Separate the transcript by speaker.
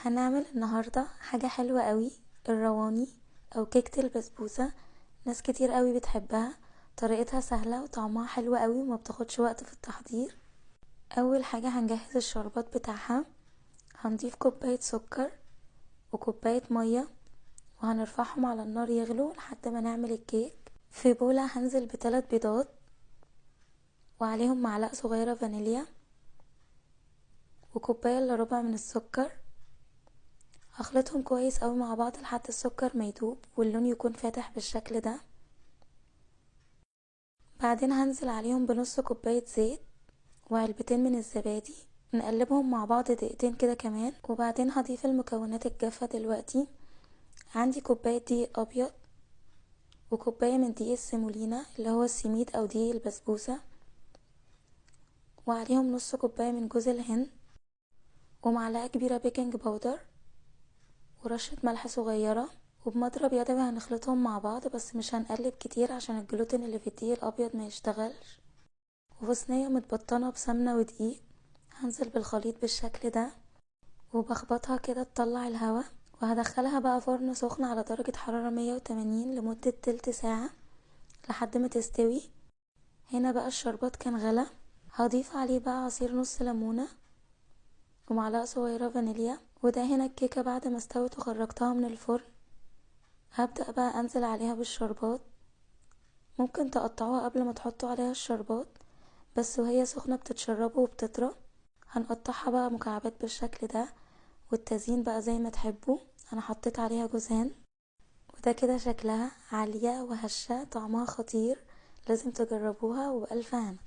Speaker 1: هنعمل النهاردة حاجة حلوة قوي، الرواني او كيكة البسبوسة. ناس كتير قوي بتحبها، طريقتها سهلة وطعمها حلو قوي وما بتاخدش وقت في التحضير. اول حاجة هنجهز الشربات بتاعها. هنضيف كوباية سكر وكوباية مية وهنرفعهم على النار يغلوا لحد ما نعمل الكيك. في بولة هنزل ب3 بيضات وعليهم معلقة صغيرة فانيليا وكوباية الا ربع من السكر. هخلطهم كويس قوي مع بعض لحد السكر ما يدوب واللون يكون فاتح بالشكل ده. بعدين هنزل عليهم بنص كوباية زيت وعلبتين من الزبادي، نقلبهم مع بعض دقيقتين كده كمان. وبعدين هضيف المكونات الجافة دلوقتي. عندي كوباية دقيق ابيض وكوباية من دقيق السيمولينا اللي هو السميد او دقيق البسبوسة، وعليهم نص كوباية من جوز الهند ومعلقة كبيرة بيكنج باودر ورشة ملح صغيرة. وبمضرب يدوي هنخلطهم مع بعض، بس مش هنقلب كتير عشان الجلوتين اللي في الدقيق الابيض ما يشتغلش. وفي صينية متبطنة بسمنة ودقيق هنزل بالخليط بالشكل ده وبخبطها كده تطلع الهواء. وهدخلها بقى فرن سخن على درجة حرارة 180 لمدة تلت ساعة لحد ما تستوي. هنا بقى الشربات كان غلى، هضيف عليه بقى عصير نص ليمونة ومعلقة صغيرة فانيليا. وده هنا الكيكة بعد ما استوت وخرجتها من الفرن. هبدأ بقى انزل عليها بالشربات. ممكن تقطعوها قبل ما تحطوا عليها الشربات، بس وهي سخنة بتتشربوا وبتطرى. هنقطعها بقى مكعبات بالشكل ده، والتزيين بقى زي ما تحبوا. انا حطيت عليها جوز هند، وده كده شكلها عالية وهشة، طعمها خطير، لازم تجربوها وبألف هنا.